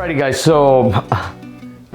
Alrighty guys, so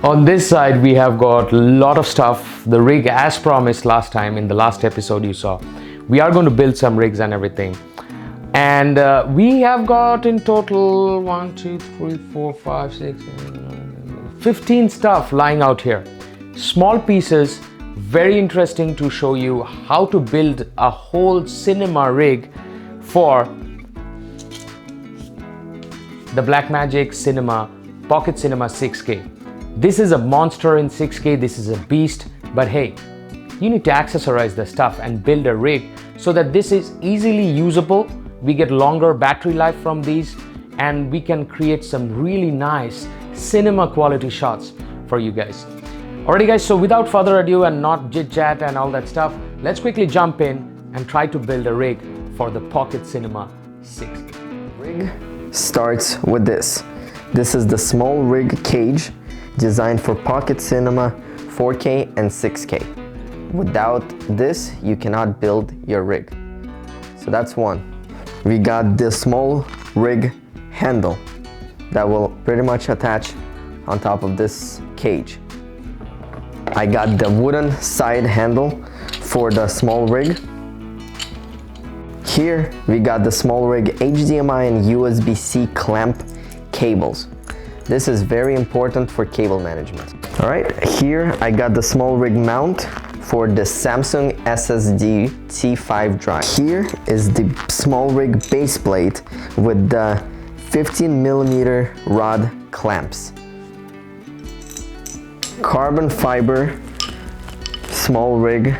on this side we have got a lot of stuff. The rig, as promised last time in the last episode you saw, we are going to build some rigs and everything. And we have got in total 1, 2, 3, 4, 5, 6, 15 stuff lying out here. Small pieces, very interesting to show you how to build a whole cinema rig for the Blackmagic Cinema Pocket Cinema 6K. This is a monster in 6K, this is a beast, but hey, you need to accessorize the stuff and build a rig so that this is easily usable. We get longer battery life from these and we can create some really nice cinema quality shots for you guys. Alrighty guys, so without further ado and not chit chat and all that stuff, let's quickly jump in and try to build a rig for the Pocket Cinema 6K. Rig starts with this. This is the small rig cage designed for Pocket Cinema 4K and 6K. Without this, you cannot build your rig. So that's one. We got this small rig handle that will pretty much attach on top of this cage. I got the wooden side handle for the small rig. Here we got the small rig HDMI and USB-C clamp cables. This is very important for cable management. All right, here I got the small rig mount for the Samsung SSD T5 drive. Here is the small rig base plate with the 15mm rod clamps. Carbon fiber small rig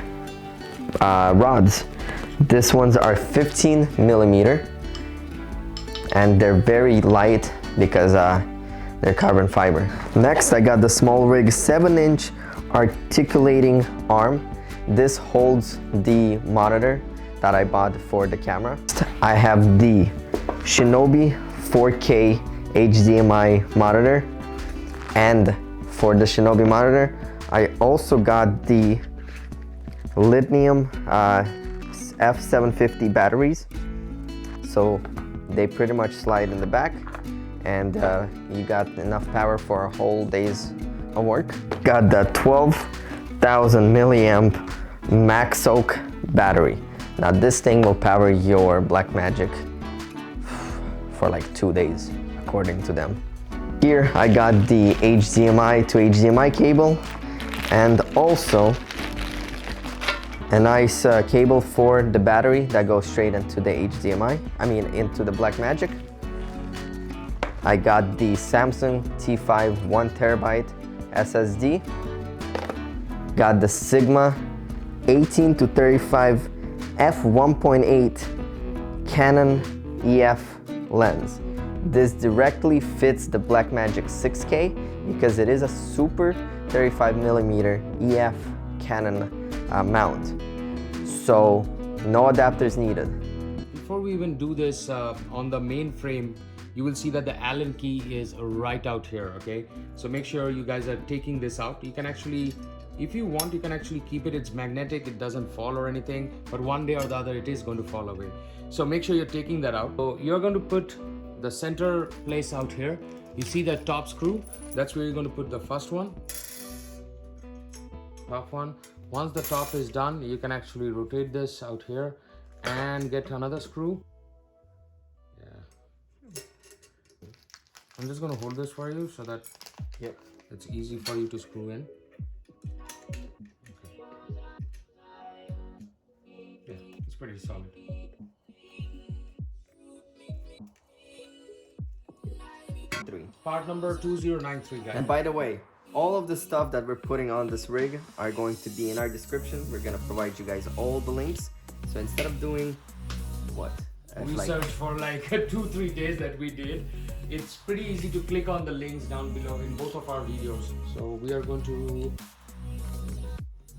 rods. These ones are 15mm and they're very light because they're carbon fiber. Next, I got the small rig 7-inch articulating arm. This holds the monitor that I bought for the camera. I have the Shinobi 4K HDMI monitor, and for the Shinobi monitor, I also got the lithium F750 batteries. So they pretty much slide in the back and you got enough power for a whole day's of work. Got the 12,000 milliamp max oak battery. Now this thing will power your Blackmagic for like 2 days according to them. Here I got the HDMI to HDMI cable and also a nice cable for the battery that goes straight into the HDMI, into the Blackmagic. I got the Samsung T5 1TB SSD. Got the Sigma 18 to 35 f1.8 Canon EF lens. This directly fits the Blackmagic 6K because it is a super 35mm EF Canon mount. So no adapters needed. Before we even do this, on the main frame, you will see that the Allen key is right out here, okay? So make sure you guys are taking this out. You can actually, if you want, you can actually keep it. It's magnetic, it doesn't fall or anything, but one day or the other, it is going to fall away. So make sure you're taking that out. So you're going to put the center place out here. You see that top screw? That's where you're going to put the first one. Top one. Once the top is done, you can actually rotate this out here and get another screw. I'm just going to hold this for you so that it's easy for you to screw in. Okay. Yeah, it's pretty solid. Part number 2093, guys. And by the way, all of the stuff that we're putting on this rig are going to be in our description. We're going to provide you guys all the links. So instead of doing research for like 2-3 days that we did, it's pretty easy to click on the links down below in both of our videos. So we are going to...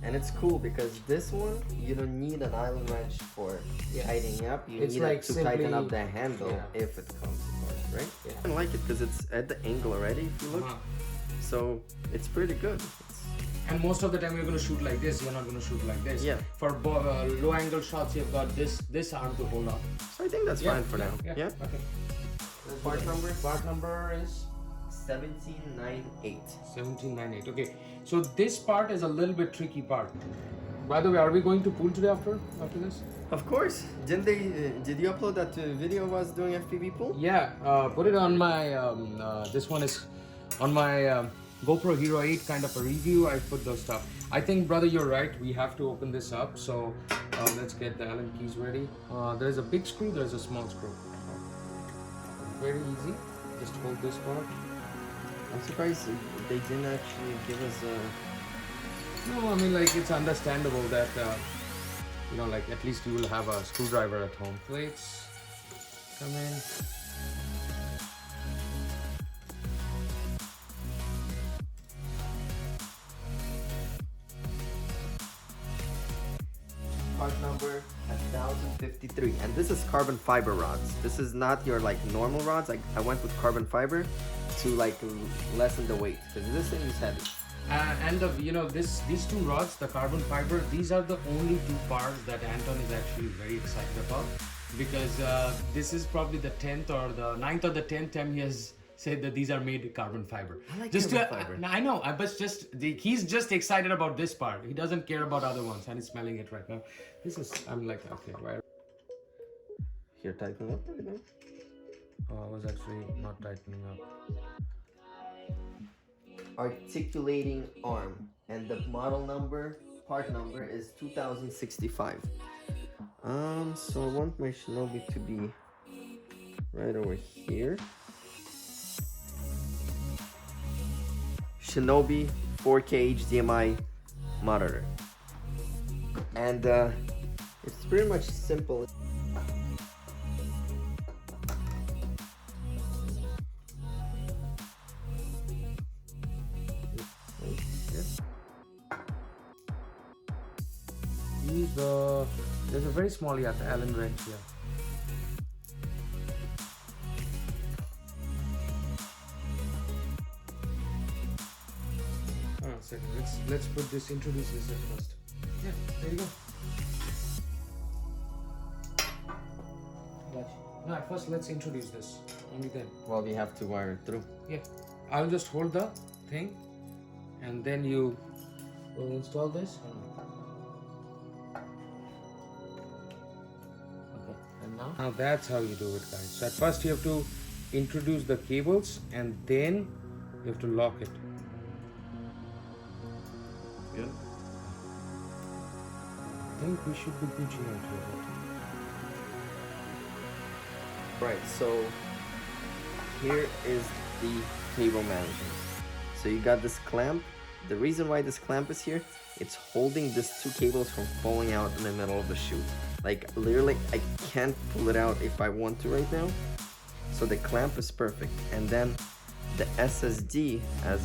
And it's cool because this one, you don't need an Allen wrench for tightening up. You need like to tighten up the handle if it comes apart, right? Yeah. I like it because it's at the angle already, if you look. So it's pretty good. And most of the time you're going to shoot like this, you're not going to shoot like this. Yeah. For low angle shots, you've got this arm to hold on. So I think that's fine for now. Yeah. Okay. Part number? Part number is 1798. 1798. Okay, so this part is a little bit tricky part. By the way, are we going to pool today after this? Of course. Didn't they? Did you upload that video of us doing FPV pool? Yeah, put it on my. This one is on my GoPro Hero 8 kind of a review. I put those stuff. I think, brother, you're right. We have to open this up. So let's get the Allen keys ready. There's a big screw. There's a small screw. Very easy. Just hold this part. I'm surprised they didn't actually give us a. No, I mean, like, it's understandable that, you know, like, at least you will have a screwdriver at home. Plates come in. Part number 1053. And this is carbon fiber rods. This is not your, like, normal rods. I went with carbon fiber to, like, lessen the weight, because this thing is heavy. And you know, these two rods, the carbon fiber, these are the only two parts that Anton is actually very excited about, because this is probably the 10th or the 9th or the 10th time he has said that these are made carbon fiber. I like just carbon fiber. I know, but he's just excited about this part. He doesn't care about other ones, and he's smelling it right now. This is, I'm like, okay, right. Here, tighten up right now. Oh, I was actually not tightening up. Articulating arm, and the model number, part number is 2065. So I want my Shinobi to be right over here. Shinobi 4K HDMI monitor, and it's pretty much simple. There's a very small Allen wrench here. Hold on a second. Let's introduce this first. Yeah, there you go. Gotcha. No, at first let's introduce this. Only then. Well, we have to wire it through. Yeah, I'll just hold the thing, and then you will install this. Now that's how you do it, guys. So at first you have to introduce the cables, and then you have to lock it. Yeah. I think we should be pitching into it. Right, so here is the cable management. So you got this clamp. The reason why this clamp is here, it's holding these two cables from falling out in the middle of the chute. Like, literally, I can't pull it out if I want to right now. So the clamp is perfect. And then the SSD, as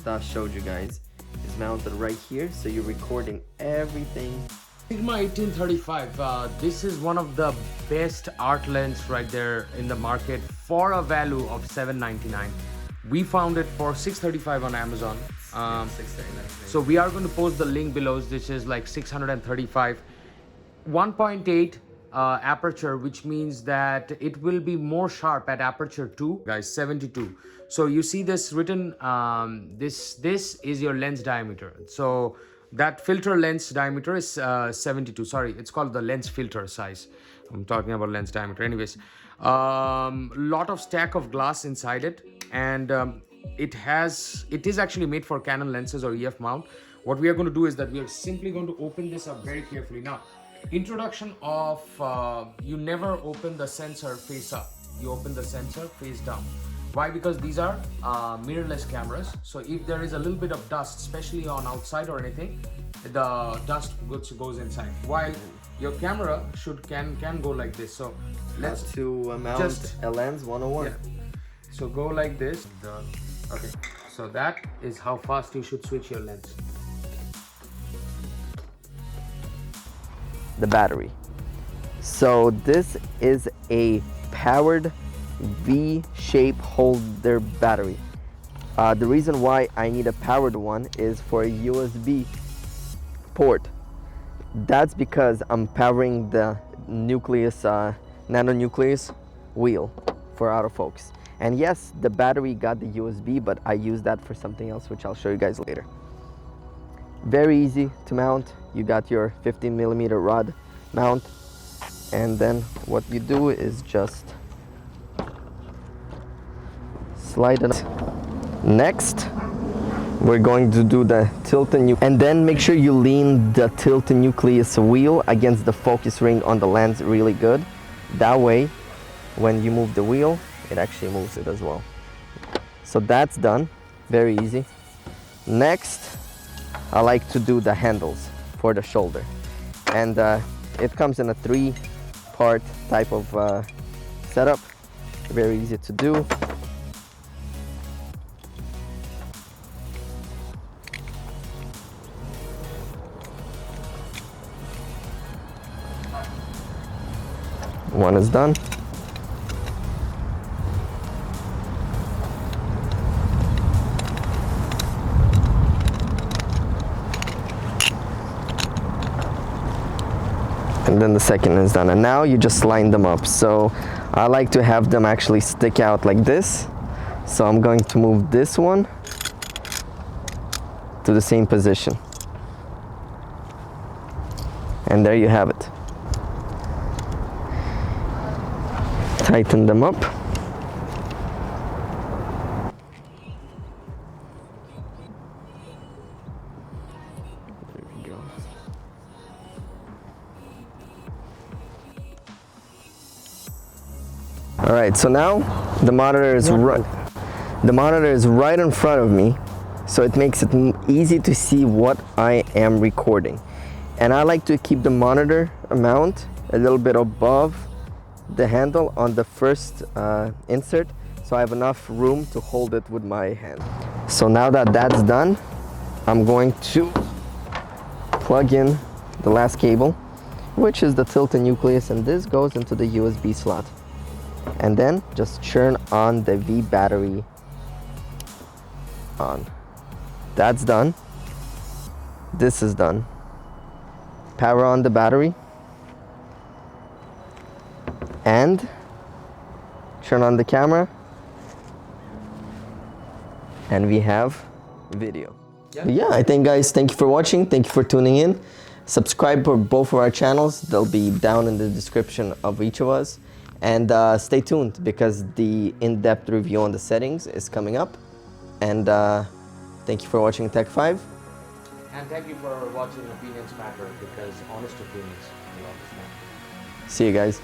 Das showed you guys, is mounted right here. So you're recording everything. Sigma 1835. This is one of the best art lens right there in the market for a value of $799. We found it for $635 on Amazon. $639. So we are going to post the link below. This is like $635. 1.8 aperture, which means that it will be more sharp at aperture 2, guys, 72. So you see this written, this is your lens diameter. So that filter lens diameter is 72. Sorry, it's called the lens filter size. I'm talking about lens diameter. Anyways, lot of stack of glass inside it, and it is actually made for Canon lenses or EF mount. What we are going to do is that we are simply going to open this up very carefully. Now, introduction of you never open the sensor face up, you open the sensor face down. Why? Because these are mirrorless cameras, so if there is a little bit of dust, especially on outside or anything, the dust goes inside, while your camera can go like this. So let's to mount a lens 101. Yeah. So go like this. Okay, so that is how fast you should switch your lens. The battery. So this is a powered V-shape holder battery. The reason why I need a powered one is for a USB port. That's because I'm powering the nucleus, nanonucleus wheel for autofocus. And yes, the battery got the USB, but I use that for something else, which I'll show you guys later. Very easy to mount. You got your 15mm rod mount, and then what you do is just slide it. Next, we're going to do the tilt and then make sure you lean the tilt nucleus wheel against the focus ring on the lens really good. That way, when you move the wheel, it actually moves it as well. So that's done, very easy. Next, I like to do the handles for the shoulder. And it comes in a 3-part type of setup, very easy to do. One is done. And then the second is done. And now you just line them up. So I like to have them actually stick out like this. So I'm going to move this one to the same position. And there you have it. Tighten them up. There we go. All right, so now the monitor is right in front of me, so it makes it easy to see what I am recording. And I like to keep the monitor mount a little bit above the handle on the first insert, so I have enough room to hold it with my hand. So now that that's done, I'm going to plug in the last cable, which is the tilt nucleus, and this goes into the USB slot. And then just turn on the V battery on. That's done. This is done. Power on the battery. And turn on the camera, and we have video. Yeah, I think, guys, thank you for watching. Thank you for tuning in. Subscribe for both of our channels. They'll be down in the description of each of us. And stay tuned, because the in-depth review on the settings is coming up. And thank you for watching Tech 5. And thank you for watching Opinions Matter, because honest opinions will always matter. See you guys.